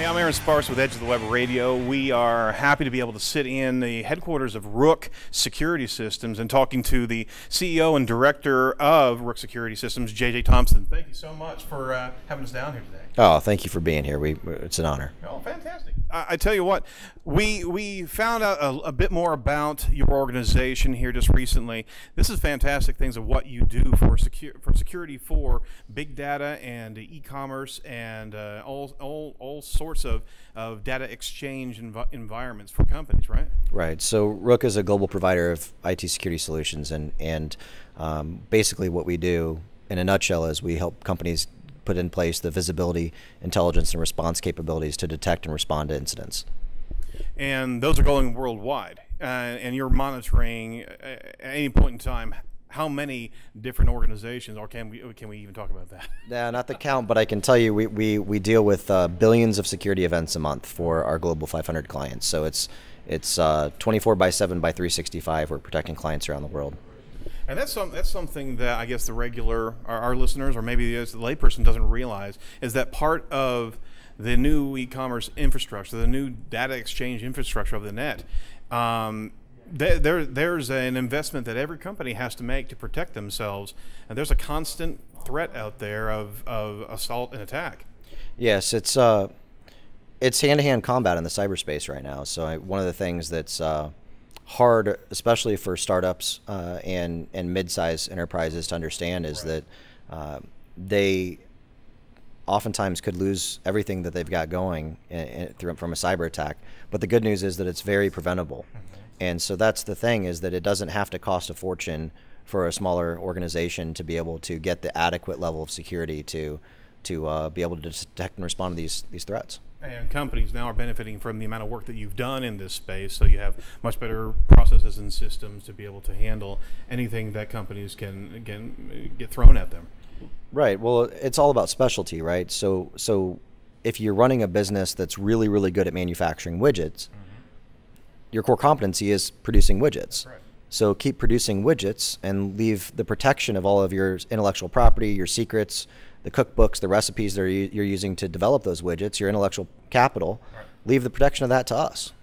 Hey, I'm Aaron Sparks with Edge of the Web Radio. We are happy to be able to sit in the headquarters of Rook Security Systems and talking to the CEO and Director of Rook Security Systems, J.J. Thompson. Thank you so much for having us down here today. Oh, thank you for being here. It's an honor. Oh, fantastic. I tell you what, we found out a bit more about your organization here just recently. This is fantastic things of what you do for security for big data and e-commerce and all sorts of data exchange environments for companies, right? Right. So Rook is a global provider of IT security solutions, and basically what we do in a nutshell is we help companies put in place the visibility, intelligence, and response capabilities to detect and respond to incidents. And those are going worldwide, and you're monitoring at any point in time how many different organizations, or can we even talk about that? Yeah, not the count, but I can tell you we deal with billions of security events a month for our global 500 clients. So it's 24/7 by 365. We're protecting clients around the world. And that's something that I guess the regular, our listeners, or maybe the layperson doesn't realize, is that part of the new e-commerce infrastructure, the new data exchange infrastructure of the net, there's an investment that every company has to make to protect themselves, and there's a constant threat out there of assault and attack. Yes, it's hand-to-hand combat in the cyberspace right now. So one of the things that's hard, especially for startups and mid-sized enterprises to understand, is that they oftentimes could lose everything that they've got going from a cyber attack. But the good news is that it's very preventable. And so that's the thing, is that it doesn't have to cost a fortune for a smaller organization to be able to get the adequate level of security to be able to detect and respond to these threats. And companies now are benefiting from the amount of work that you've done in this space, so you have much better processes and systems to be able to handle anything that companies can get thrown at them. Right. Well, it's all about specialty, right? So if you're running a business that's really, really good at manufacturing widgets, your core competency is producing widgets. Right. So keep producing widgets and leave the protection of all of your intellectual property, your secrets, the cookbooks, the recipes that you're using to develop those widgets, your intellectual capital, right. Leave the protection of that to us.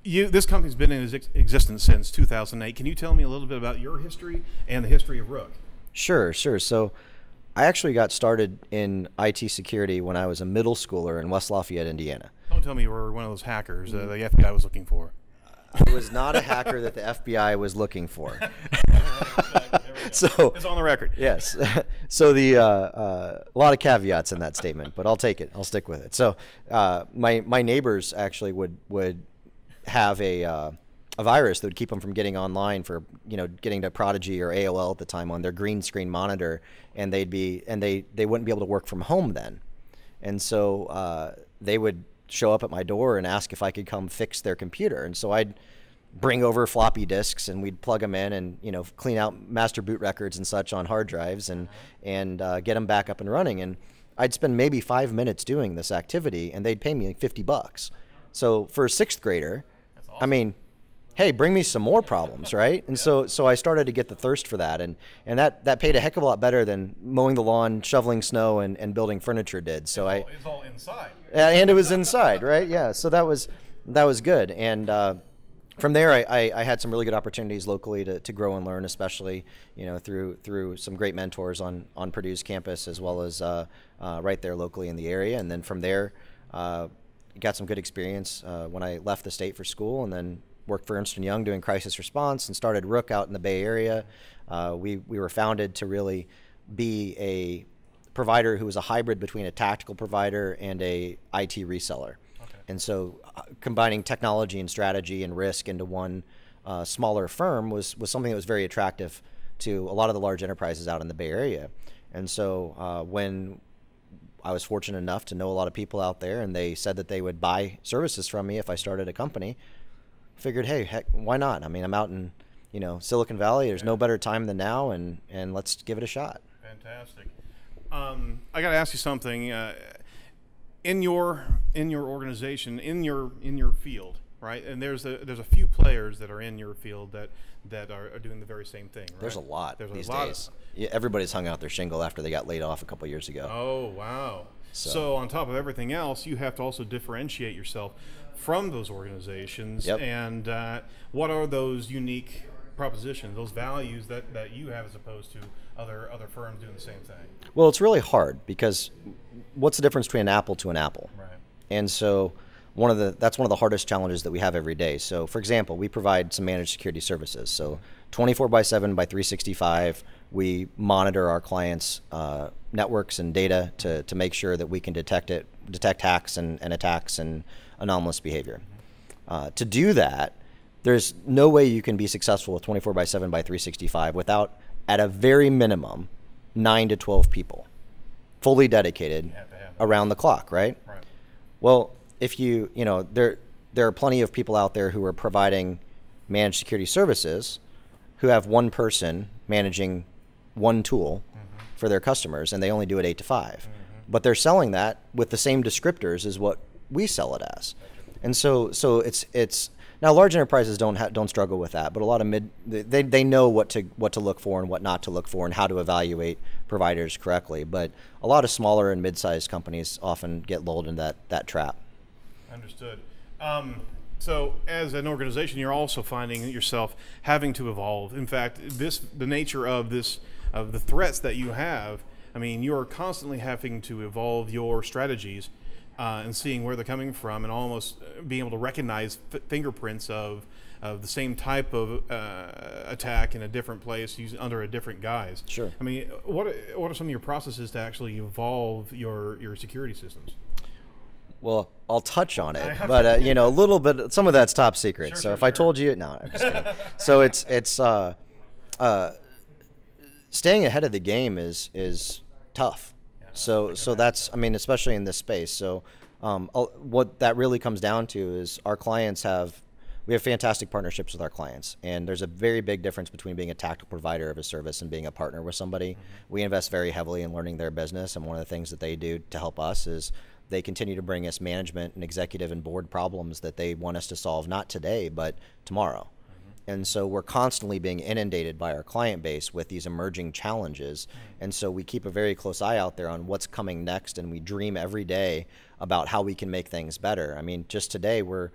This company's been in existence since 2008. Can you tell me a little bit about your history and the history of Rook? Sure. So I actually got started in IT security when I was a middle schooler in West Lafayette, Indiana. Don't tell me you were one of those hackers the FBI was looking for. I was not a hacker that the FBI was looking for. So it's on the record. Yes. So a lot of caveats in that statement, but I'll take it. I'll stick with it. So my neighbors actually would have a virus that would keep them from getting online for getting to Prodigy or AOL at the time on their green screen monitor, and they wouldn't be able to work from home then, and so they would show up at my door and ask if I could come fix their computer. And so I'd bring over floppy disks and we'd plug them in and clean out master boot records and such on hard drives and get them back up and running. And I'd spend maybe 5 minutes doing this activity and they'd pay me like $50. So for a sixth grader, that's awesome. I mean, hey, bring me some more problems, right? And so I started to get the thirst for that, and that paid a heck of a lot better than mowing the lawn, shoveling snow, and building furniture did. So it's all inside. And it was inside, right? Yeah. So that was good. And from there, I had some really good opportunities locally to grow and learn, especially through some great mentors on Purdue's campus, as well as right there locally in the area. And then from there, got some good experience when I left the state for school, and then worked for Ernst & Young doing crisis response, and started Rook out in the Bay Area. We were founded to really be a provider who was a hybrid between a tactical provider and a IT reseller. Okay. And so combining technology and strategy and risk into one smaller firm was something that was very attractive to a lot of the large enterprises out in the Bay Area. And so when I was fortunate enough to know a lot of people out there, and they said that they would buy services from me if I started a company, figured, hey, heck, why not? I mean, I'm out in Silicon Valley. There's no better time than now, and let's give it a shot. Fantastic. I got to ask you something. In your organization, in your field, right? And there's a few players that are in your field that are doing the very same thing, right? There's a lot these lot days. Yeah, everybody's hung out their shingle after they got laid off a couple years ago. Oh, wow. So on top of everything else, you have to also differentiate yourself from those organizations. Yep. And what are those unique propositions, those values that you have as opposed to other firms doing the same thing? Well, it's really hard because what's the difference between an apple to an apple? Right. And so that's one of the hardest challenges that we have every day. So for example, we provide some managed security services. So 24/7 by 365, we monitor our clients' networks and data to make sure that we can detect hacks and attacks and anomalous behavior. To do that, there's no way you can be successful with 24/7 by 365 without, at a very minimum, 9 to 12 people fully dedicated around the clock, right? Right. Well, if there are plenty of people out there who are providing managed security services who have one person managing one tool for their customers, and they only do it 8 to 5. But they're selling that with the same descriptors as what we sell it as. And so it's now large enterprises don't struggle with that, but a lot of they know what to look for and what not to look for and how to evaluate providers correctly. But a lot of smaller and mid-sized companies often get lulled into that trap. Understood. So as an organization, you're also finding yourself having to evolve. In fact, the nature of the threats that you have, I mean, you're constantly having to evolve your strategies and seeing where they're coming from, and almost being able to recognize fingerprints of the same type of attack in a different place, under a different guise. Sure. I mean, what are some of your processes to actually evolve your security systems? Well, I'll touch on it, but a little bit. Some of that's top secret. Sure, so sure, if I told you, no, I'm just kidding. So it's staying ahead of the game is tough. Yeah, So that's, I mean, especially in this space. So what that really comes down to is we have fantastic partnerships with our clients, and there's a very big difference between being a tactical provider of a service and being a partner with somebody. We invest very heavily in learning their business, and one of the things that they do to help us is they continue to bring us management and executive and board problems that they want us to solve, not today, but tomorrow. And so we're constantly being inundated by our client base with these emerging challenges. And so we keep a very close eye out there on what's coming next, and we dream every day about how we can make things better. I mean, just today we're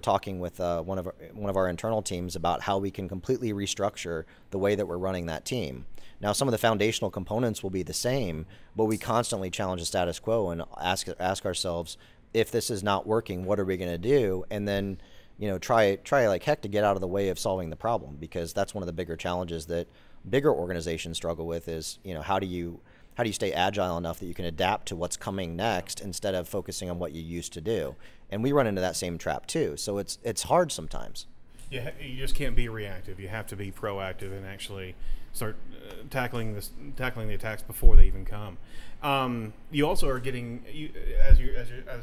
talking with one of our internal teams about how we can completely restructure the way that we're running that team. Now, some of the foundational components will be the same, but we constantly challenge the status quo and ask ourselves, if this is not working, what are we going to do? And then, try like heck to get out of the way of solving the problem, because that's one of the bigger challenges that bigger organizations struggle with is, how do you stay agile enough that you can adapt to what's coming next instead of focusing on what you used to do? And we run into that same trap too. So it's hard sometimes. Yeah, you just can't be reactive. You have to be proactive and actually start tackling the attacks before they even come. You also are getting, as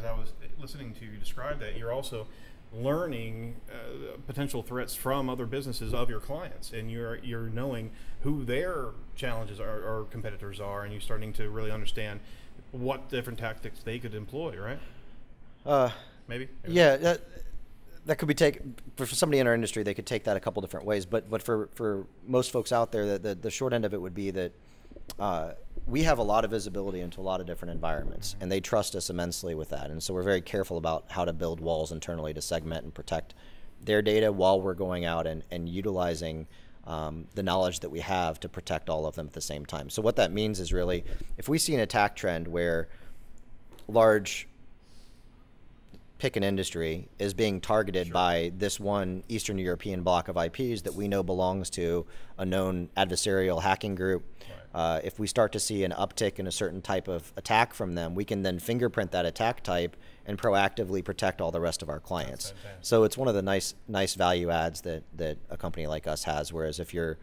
I was listening to you describe that, you're also learning potential threats from other businesses of your clients, and you're knowing who their challenges or competitors are, and you're starting to really understand what different tactics they could employ, right? Maybe. Yeah, that could be for somebody in our industry. They could take that a couple different ways, but for most folks out there, the short end of it would be that we have a lot of visibility into a lot of different environments, and they trust us immensely with that. And so we're very careful about how to build walls internally to segment and protect their data while we're going out and utilizing the knowledge that we have to protect all of them at the same time. So what that means is really, if we see an attack trend where pick an industry is being targeted by this one Eastern European block of IPs that we know belongs to a known adversarial hacking group. Right. If we start to see an uptick in a certain type of attack from them, we can then fingerprint that attack type and proactively protect all the rest of our clients. So it's one of the nice value adds that a company like us has, whereas if you're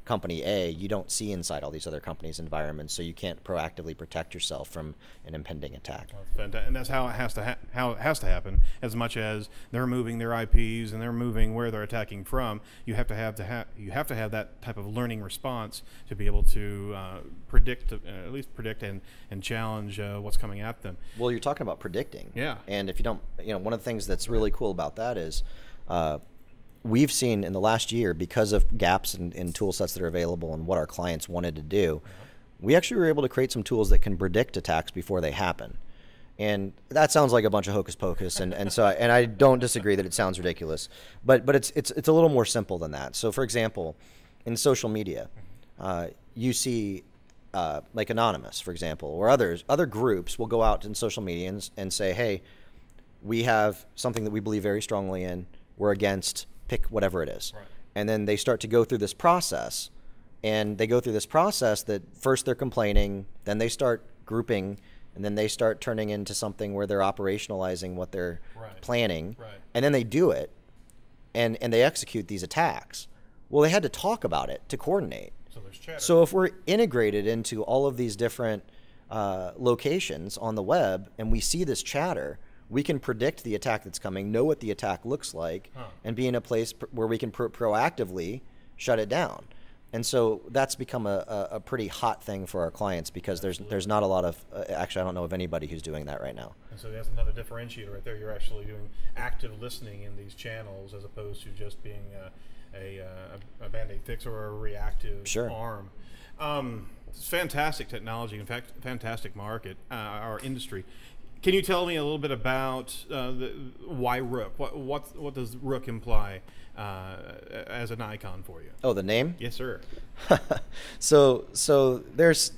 company A, you don't see inside all these other companies' environments, so you can't proactively protect yourself from an impending attack. That's fantastic. And that's how it has to how it has to happen. As much as they're moving their IPs and they're moving where they're attacking from, you have to have that type of learning response to be able to predict, at least predict and challenge what's coming at them. Well, you're talking about predicting. Yeah. And if you don't, one of the things that's really cool about that is we've seen in the last year, because of gaps in tool sets that are available and what our clients wanted to do, we actually were able to create some tools that can predict attacks before they happen. And that sounds like a bunch of hocus pocus, and I don't disagree that it sounds ridiculous, but it's a little more simple than that. So for example, in social media, you see like Anonymous, for example, or other groups will go out in social media and say, hey, we have something that we believe very strongly in, we're against, pick whatever it is. Right. And then they start to go through this process, and they go through this process that first they're complaining, then they start grouping, and then they start turning into something where they're operationalizing what they're planning, and then they do it, and they execute these attacks. Well, they had to talk about it to coordinate. So there's chatter. So if we're integrated into all of these different locations on the web, and we see this chatter, we can predict the attack that's coming, know what the attack looks like, and be in a place where we can proactively shut it down. And so that's become a pretty hot thing for our clients, because there's not a lot of, actually I don't know of anybody who's doing that right now. And so that's another differentiator right there. You're actually doing active listening in these channels as opposed to just being a Band-Aid fix or a reactive arm. It's fantastic technology, in fact, fantastic market, our industry. Can you tell me a little bit about why Rook? What does Rook imply as an icon for you? Oh, the name? Yes, sir. So there's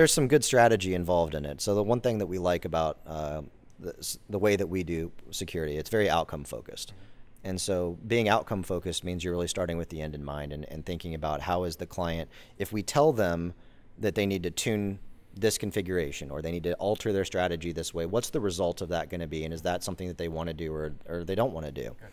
some good strategy involved in it. So the one thing that we like about the way that we do security, it's very outcome focused. And so being outcome focused means you're really starting with the end in mind and thinking about how is the client, if we tell them that they need to tune this configuration or they need to alter their strategy this way, what's the result of that going to be, and is that something that they want to do or they don't want to do? Okay.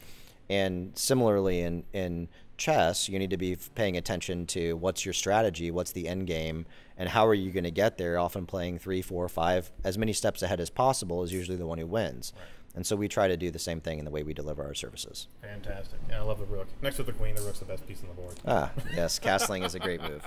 And similarly in chess, you need to be paying attention to what's your strategy, what's the end game, and how are you going to get there. Often playing 3, 4, 5, as many steps ahead as possible is usually the one who wins. Right. And so we try to do the same thing in the way we deliver our services. Fantastic. Yeah, I love the Rook. Next to the Queen, the Rook's the best piece on the board. Ah, yes, castling is a great move.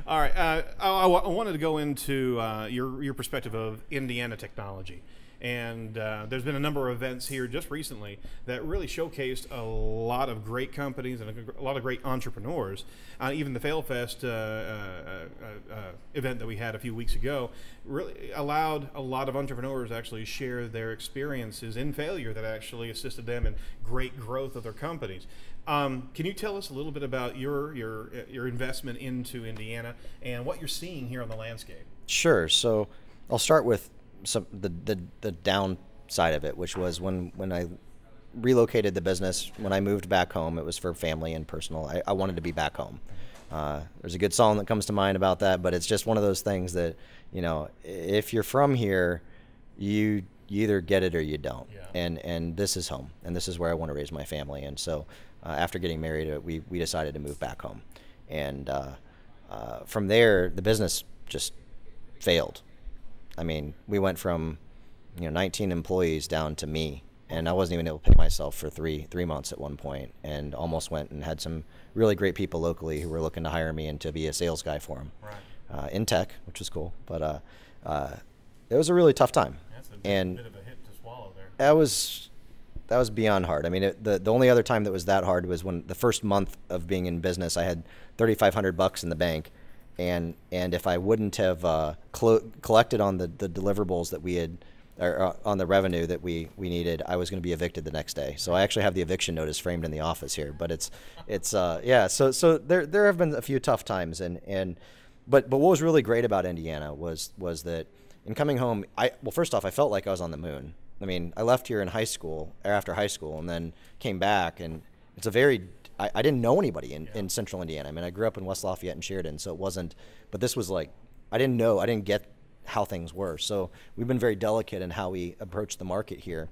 All right, I wanted to go into your perspective of Indiana technology. And there's been a number of events here just recently that really showcased a lot of great companies and a lot of great entrepreneurs. Even the FailFest event that we had a few weeks ago really allowed a lot of entrepreneurs to actually share their experiences in failure that actually assisted them in great growth of their companies. Can you tell us a little bit about your investment into Indiana and what you're seeing here on the landscape? Sure. So I'll start with the downside of it, which was when I relocated the business, when I moved back home, it was for family and personal. I wanted to be back home. There's a good song that comes to mind about that, but it's just one of those things that, if you're from here, you either get it or you don't. Yeah. And this is home, and this is where I want to raise my family. And so after getting married, we decided to move back home. And from there, the business just failed. I mean, we went from 19 employees down to me, and I wasn't even able to pay myself for three months at one point, and almost went and had some really great people locally who were looking to hire me and to be a sales guy for them, in tech, which was cool. But it was a really tough time. That's a bit of a hit to swallow there. That was beyond hard. I mean, the only other time that was that hard was when the first month of being in business, I had $3,500 in the bank. And if I wouldn't have collected on the deliverables that we had, or on the revenue that we needed, I was going to be evicted the next day. So I actually have the eviction notice framed in the office here. But it's yeah. So there have been a few tough times, but what was really great about Indiana was that in coming home, well, first off, I felt like I was on the moon. I mean, I left here in high school, or after high school, and then came back, and it's a very I didn't know anybody in central Indiana. I mean, I grew up in West Lafayette and Sheridan, so it wasn't, but this was like, I didn't get how things were. So we've been very delicate in how we approach the market here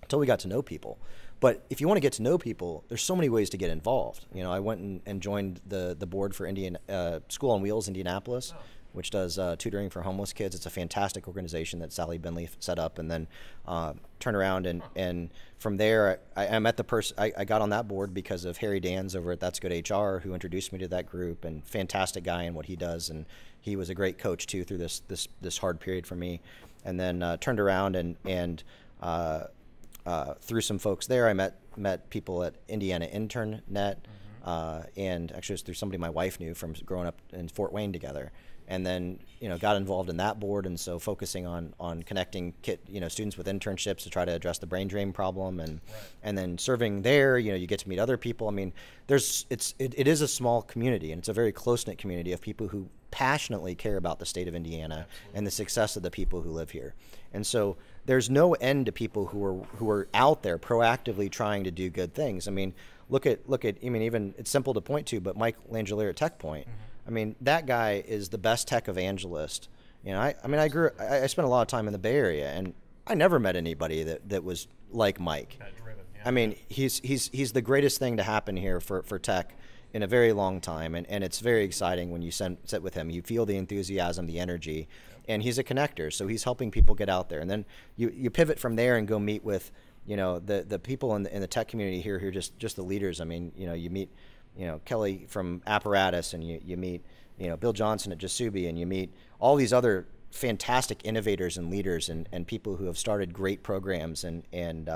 until we got to know people. But if you want to get to know people, there's so many ways to get involved. You know, I went and joined the board for School on Wheels Indianapolis, which does tutoring for homeless kids. It's a fantastic organization that Sally Bentley set up, and then turned around and from there I met the person. I got on that board because of Harry Dans over at That's Good HR, who introduced me to that group, and fantastic guy in what he does, and he was a great coach too through this hard period for me. And then turned around and through some folks there, I met people at Indiana InternNet, and actually it was through somebody my wife knew from growing up in Fort Wayne together. And then, you know, got involved in that board, and so focusing on connecting students with internships to try to address the brain drain problem, and then serving there, you know, you get to meet other people. I mean, it is a small community, and it's a very close-knit community of people who passionately care about the state of Indiana and the success of the people who live here. And so there's no end to people who are out there proactively trying to do good things. I mean, look at I mean, even it's simple to point to, but Mike Langelier at TechPoint. I mean, that guy is the best tech evangelist. You know, I spent a lot of time in the Bay Area, and I never met anybody that was like Mike. I mean, he's the greatest thing to happen here for tech in a very long time, and it's very exciting when you sit with him. You feel the enthusiasm, the energy, and he's a connector, so he's helping people get out there. And then you pivot from there and go meet with, you know, the people in the tech community here who are just the leaders. I mean, you know, you meet, you know, Kelly from Apparatus, and you meet, you know, Bill Johnson at Jasubi, and you meet all these other fantastic innovators and leaders and people who have started great programs, and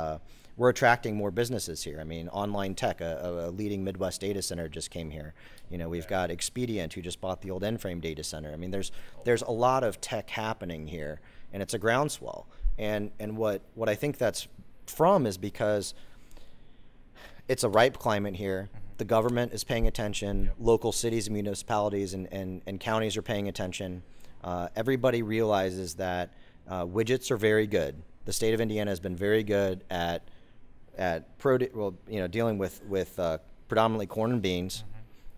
we're attracting more businesses here. I mean, Online Tech, a leading Midwest data center, just came here. You know, we've got Expedient, who just bought the old N-Frame data center. I mean, there's a lot of tech happening here, and it's a groundswell. And what I think that's from is because it's a ripe climate here. The government is paying attention. Local cities and municipalities and counties are paying attention. Everybody realizes that widgets are very good. The state of Indiana has been very good at dealing with predominantly corn and beans.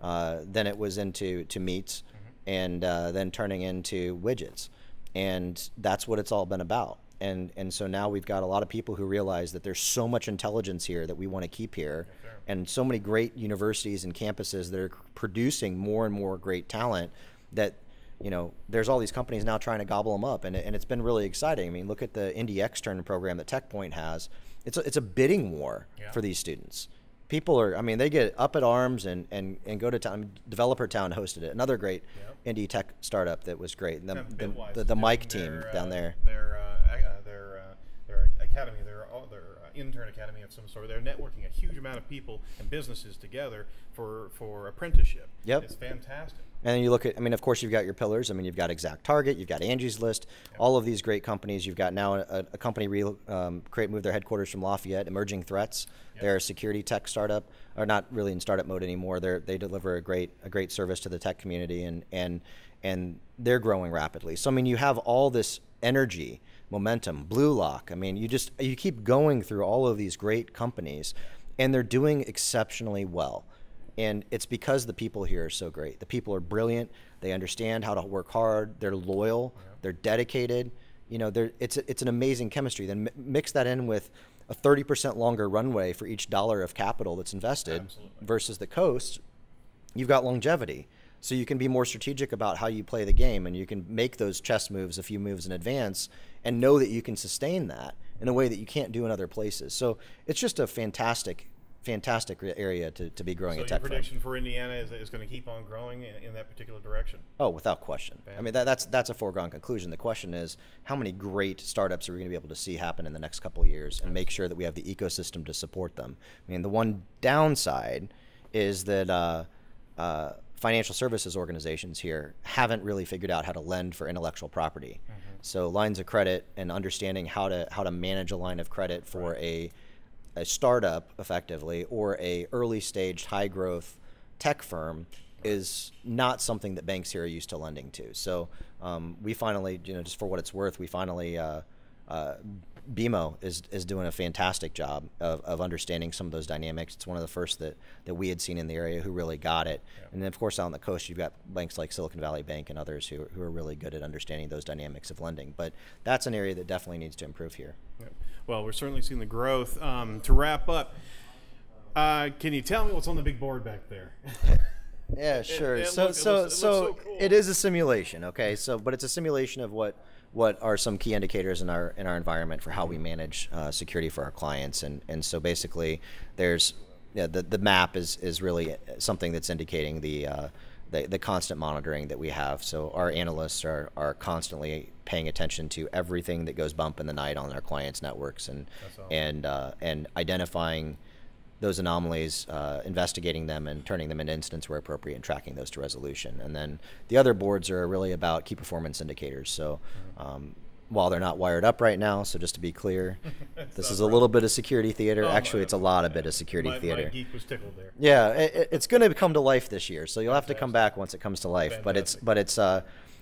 Then it was into meats, and then turning into widgets, and that's what it's all been about. And so now we've got a lot of people who realize that there's so much intelligence here that we want to keep here, and so many great universities and campuses that are producing more and more great talent that, you know, there's all these companies now trying to gobble them up, and it's been really exciting. I mean, look at the Indie Extern program that TechPoint has. It's a bidding war for these students. People are, I mean, they get up at arms and go to town. Developer Town hosted it, another great indie tech startup that was great. The Mike team down there. Their academy, their intern academy of some sort. They're networking a huge amount of people and businesses together for apprenticeship. Yep. It's fantastic. And then you look at, I mean, of course, you've got your pillars. I mean, you've got Exact Target, you've got Angie's List, all of these great companies. You've got now a company moved their headquarters from Lafayette, Emerging Threats. They're a security tech startup, or not really in startup mode anymore. They deliver a great service to the tech community, and they're growing rapidly. So I mean, you have all this energy, momentum. Blue Lock. I mean, you keep going through all of these great companies, and they're doing exceptionally well. And it's because the people here are so great. The people are brilliant. They understand how to work hard. They're loyal. They're dedicated. You know, it's an amazing chemistry. Then mix that in with a 30% longer runway for each dollar of capital that's invested versus the coast. You've got longevity. So you can be more strategic about how you play the game, and you can make those chess moves a few moves in advance and know that you can sustain that in a way that you can't do in other places. So it's just a fantastic area to be growing a tech firm. So your prediction for Indiana is going to keep on growing in that particular direction? Oh, without question. I mean, that's a foregone conclusion. The question is, how many great startups are we going to be able to see happen in the next couple of years, and make sure that we have the ecosystem to support them? I mean, the one downside is that financial services organizations here haven't really figured out how to lend for intellectual property. So lines of credit and understanding how to manage a line of credit for a startup effectively, or a early stage high growth tech firm, is not something that banks here are used to lending to. So we finally, you know, just for what it's worth, we finally BMO is doing a fantastic job of understanding some of those dynamics. It's one of the first that we had seen in the area who really got it. And then, of course, out on the coast, you've got banks like Silicon Valley Bank and others who are really good at understanding those dynamics of lending. But that's an area that definitely needs to improve here. Well, we're certainly seeing the growth. To wrap up, can you tell me what's on the big board back there? Yeah, sure. It So looks so cool. it is a simulation, okay? But it's a simulation of what are some key indicators in our environment for how we manage security for our clients, and so basically, there's the map is really something that's indicating the constant monitoring that we have. So our analysts are constantly paying attention to everything that goes bump in the night on our clients' networks, and and identifying those anomalies, investigating them, and turning them into incidents where appropriate, and tracking those to resolution. And then the other boards are really about key performance indicators. So while they're not wired up right now, so just to be clear, this is a little bit of security theater. Actually, it's a lot of bit of security theater. My geek was tickled there. Yeah, it's going to come to life this year, so you'll have to come back once it comes to life.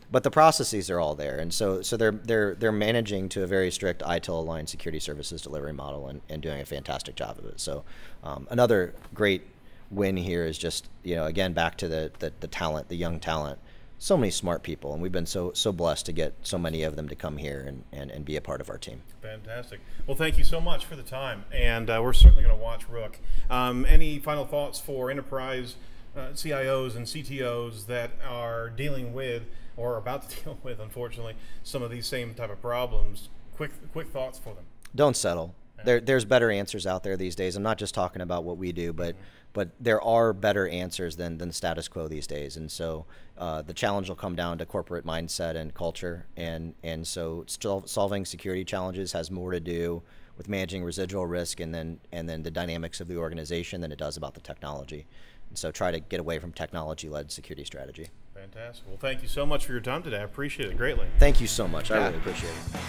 But the processes are all there, and so they're managing to a very strict ITIL aligned security services delivery model, and doing a fantastic job of it. So another great win here is just, again, back to the talent, the young talent. So many smart people, and we've been so blessed to get so many of them to come here and be a part of our team. Fantastic. Well, thank you so much for the time, and we're certainly going to watch Rook. Any final thoughts for enterprise CIOs and CTOs that are dealing with, or are about to deal with, unfortunately, some of these same type of problems? Quick thoughts for them. Don't settle. There's better answers out there these days. I'm not just talking about what we do, but there are better answers than status quo these days. And so the challenge will come down to corporate mindset and culture. And so solving security challenges has more to do with managing residual risk and then the dynamics of the organization than it does about the technology. And so try to get away from technology-led security strategy. Fantastic. Well, thank you so much for your time today. I appreciate it greatly. Thank you so much. I really appreciate it.